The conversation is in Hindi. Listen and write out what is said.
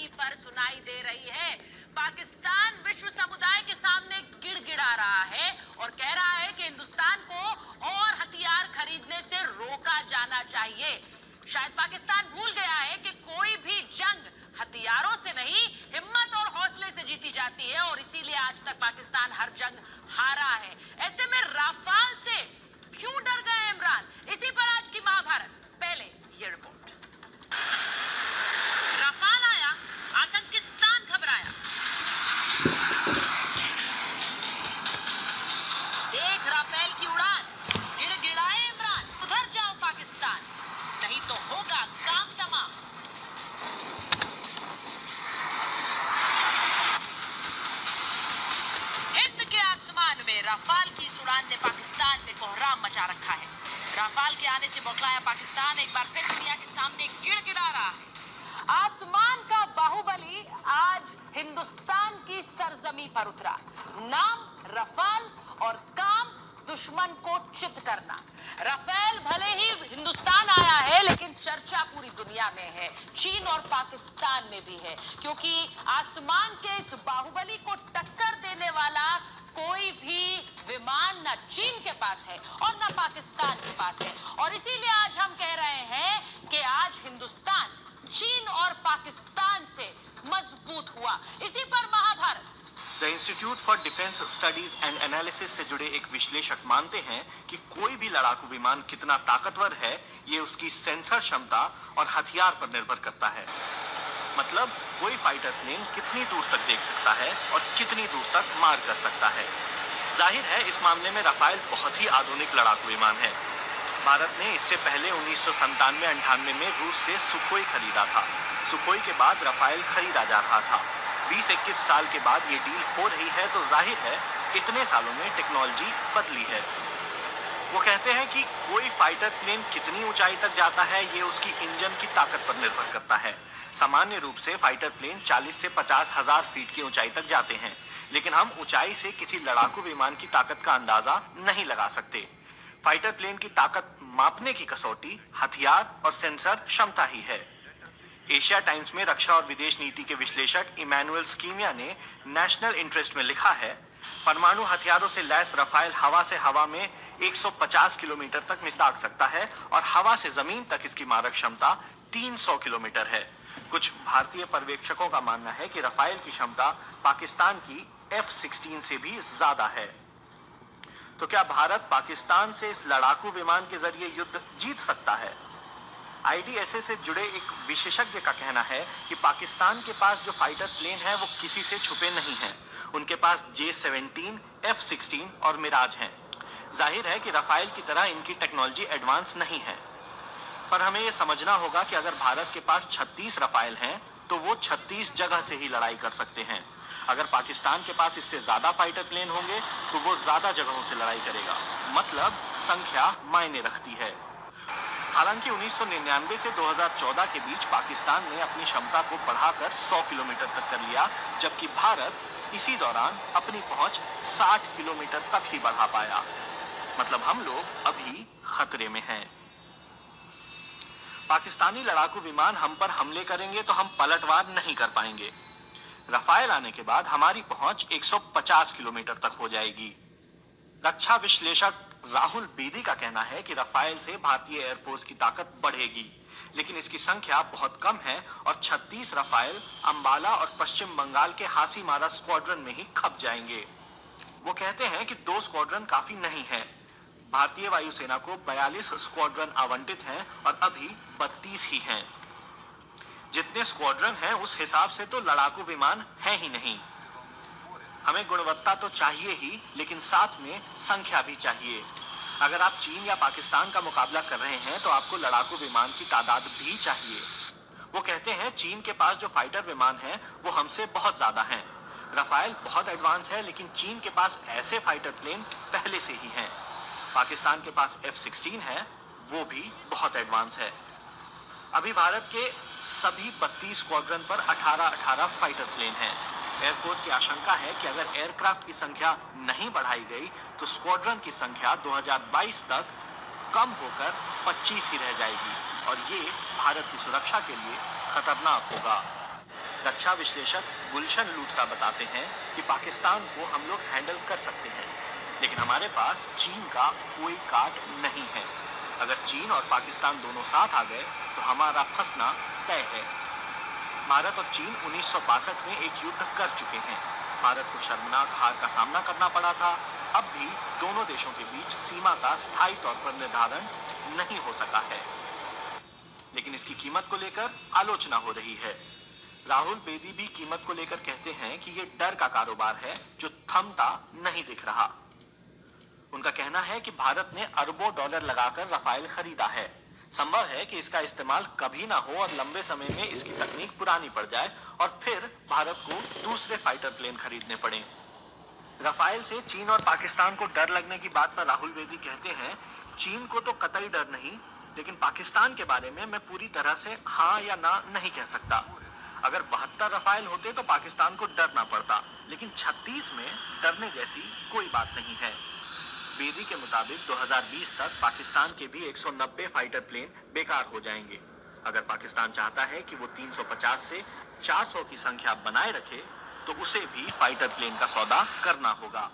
वहीं पर सुनाई दे रही है। पाकिस्तान विश्व समुदाय के सामने गिड़गिड़ा रहा है और कह रहा है कि हिंदुस्तान को और हथियार खरीदने से रोका जाना चाहिए। शायद पाकिस्तान भूल गया है कि कोई भी जंग हथियारों से नहीं, हिम्मत और हौसले से जीती जाती है और इसीलिए आज तक पाकिस्तान हर जंग हारा है। ऐसे में राफाल से क्यों डर गए इमरान? इसी पर आज की महाभारत। पहले ये रिपोर्ट। राफाल आया, आतंकिस्तान घबराया। देख राफेल की उड़ान, गिड़गिड़ाए इमरान, उधर जाओ पाकिस्तान, नहीं तो होगा काम तमाम। हिंद के आसमान में राफाल की इस उड़ान ने पाकिस्तान में कोहराम मचा रखा है। राफाल के आने से बौखलाया पाकिस्तान एक बार फिर दुनिया के सामने गिड़गिड़ा रहा है। आसमान का बाहुबली आज हिंदुस्तान की सरजमी पर उतरा। नाम रफाल और काम दुश्मन को चित करना। राफेल भले ही हिंदुस्तान आया है, लेकिन चर्चा पूरी दुनिया में है, चीन और पाकिस्तान में भी है, क्योंकि आसमान के इस बाहुबली को टक्कर देने वाला कोई भी विमान न चीन के पास है और न पाकिस्तान के पास है। और इसीलिए आज हम कह रहे हैं कि आज हिंदुस्तान चीन और पाकिस्तान से मजबूत हुआ। इसी पर Mahabharat. The institute for defence studies and analysis से जुड़े एक विश्लेषक मानते हैं कि कोई भी लड़ाकू विमान कितना ताकतवर है, ये उसकी सेंसर क्षमता और हथियार पर निर्भर करता है। मतलब कोई फाइटर प्लेन कितनी दूर तक देख सकता है और कितनी दूर तक मार कर सकता है। जाहिर है इस मामले में राफेल बहुत ही आधुनिक लड़ाकू विमान है। भारत ने इससे पहले 1997-98 में रूस से सुखोई खरीदा था। सुखोई के बाद राफेल खरीदा जा रहा था। 20-21 साल के बाद ये डील हो रही है, तो जाहिर है इतने सालों में टेक्नोलॉजी बदली है। वो कहते हैं कि कोई फाइटर प्लेन कितनी ऊंचाई तक जाता है, ये उसकी इंजन की ताकत पर निर्भर करता है। सामान्य रूप से फाइटर प्लेन 40 से 50 हजार फीट की ऊंचाई तक जाते हैं, लेकिन हम ऊंचाई से किसी लड़ाकू विमान की ताकत का अंदाजा नहीं लगा सकते। फाइटर प्लेन की ताकत मापने की कसौटी हथियार और सेंसर क्षमता ही है। एशिया टाइम्स में रक्षा और विदेश नीति के विश्लेषक इमैनुअल स्कीमिया ने नेशनल इंटरेस्ट में लिखा है, परमाणु हथियारों से लैस राफेल हवा से हवा में 150 किलोमीटर तक दाग सकता है और हवा से जमीन तक इसकी मारक क्षमता 300 किलोमीटर है। कुछ भारतीय पर्यवेक्षकों का मानना है कि राफेल की क्षमता पाकिस्तान की F-16 से भी ज्यादा है। तो क्या भारत पाकिस्तान से इस लड़ाकू विमान के जरिए युद्ध जीत सकता है? IDSA से जुड़े एक विशेषज्ञ का कहना है कि पाकिस्तान के पास जो फाइटर प्लेन है वो किसी से छुपे नहीं हैं। उनके पास J-17, F-16 और मिराज हैं। जाहिर है कि राफेल की तरह इनकी टेक्नोलॉजी एडवांस नहीं है, पर हमें ये समझना होगा कि अगर भारत के पास 36 राफेल हैं, तो वो 36 जगह से ही लड़ाई कर सकते हैं। अगर पाकिस्तान के पास इससे ज्यादा फाइटर प्लेन होंगे, तो वो ज्यादा जगहों से लड़ाई करेगा। मतलब संख्या मायने रखती है। हालांकि 1999 से 2014 के बीच पाकिस्तान ने अपनी क्षमता को बढ़ाकर 100 किलोमीटर तक कर लिया, जबकि भारत इसी दौरान अपनी पहुंच 60 किलोमीटर तक ही बढ़ा पाया। मतलब हम लोग अभी खतरे में हैं। पाकिस्तानी लड़ाकू विमान हम पर हमले करेंगे तो हम पलटवार नहीं कर पाएंगे। राफेल आने के बाद हमारी पहुंच 150 किलोमीटर तक हो जाएगी। रक्षा विश्लेषक राहुल बेदी का कहना है कि राफेल से भारतीय एयरफोर्स की ताकत बढ़ेगी, लेकिन इसकी संख्या बहुत कम है और 36 राफेल अंबाला और पश्चिम बंगाल के हासीमारा स्क्वाड्रन में ही खप जाएंगे। वो कहते हैं कि 2 स्क्वाड्रन काफी नहीं है। भारतीय वायुसेना को 42 स्क्वाड्रन आवंटित हैं और अभी 32 ही हैं। जितने स्क्वाड्रन हैं उस हिसाब से तो लड़ाकू विमान है ही नहीं। हमें गुणवत्ता तो चाहिए ही, लेकिन साथ में संख्या भी चाहिए। अगर आप चीन या पाकिस्तान का मुकाबला कर रहे हैं, तो आपको लड़ाकू विमान की तादाद भी चाहिए। वो कहते हैं चीन के पास जो फाइटर विमान हैं, वो हमसे बहुत ज्यादा हैं। राफेल बहुत एडवांस है, लेकिन चीन के पास ऐसे फाइटर प्लेन पहले से ही हैं। पाकिस्तान के पास F-16 है, वो भी बहुत एडवांस है। अभी भारत के सभी 32 स्क्वाड्रन पर 18-18 फाइटर प्लेन हैं। एयरफोर्स की आशंका है कि अगर एयरक्राफ्ट की संख्या नहीं बढ़ाई गई, तो स्क्वाड्रन की संख्या 2022 तक कम होकर 25 ही रह जाएगी और ये भारत की सुरक्षा के लिए खतरनाक होगा। रक्षा विश्लेषक गुलशन लूथरा बताते हैं कि पाकिस्तान को हम लोग हैंडल कर सकते हैं, लेकिन हमारे पास चीन का कोई काट नहीं है। अगर चीन और पाकिस्तान दोनों साथ आ गए तो हमारा फंसना तय है। भारत और चीन 1962 में एक युद्ध कर चुके हैं। भारत को शर्मनाक हार का सामना करना पड़ा था। अब भी दोनों देशों के बीच सीमा का स्थायी तौर पर निर्धारण नहीं हो सका है, लेकिन इसकी कीमत को लेकर आलोचना हो रही है। राहुल बेदी भी कीमत को लेकर कहते हैं कि ये डर का कारोबार है जो थमता नहीं दिख रहा। उनका कहना है कि भारत ने अरबों डॉलर लगाकर राफेल खरीदा है। संभव है कि इसका इस्तेमाल कभी ना हो और लंबे समय में इसकी तकनीक पुरानी पड़ जाए और फिर भारत को दूसरे फाइटर प्लेन खरीदने पड़े। राफेल से चीन और पाकिस्तान को डर लगने की बात पर राहुल बेदी कहते हैं, चीन को तो कतई डर नहीं, लेकिन पाकिस्तान के बारे में मैं पूरी तरह से हाँ या ना नहीं कह सकता। अगर 72 राफेल होते तो पाकिस्तान को डरना पड़ता, लेकिन 36 में डरने जैसी कोई बात नहीं है। बेदी के मुताबिक 2020 तक पाकिस्तान के भी 190 फाइटर प्लेन बेकार हो जाएंगे। अगर पाकिस्तान चाहता है कि वो 350 से 400 की संख्या बनाए रखे तो उसे भी फाइटर प्लेन का सौदा करना होगा।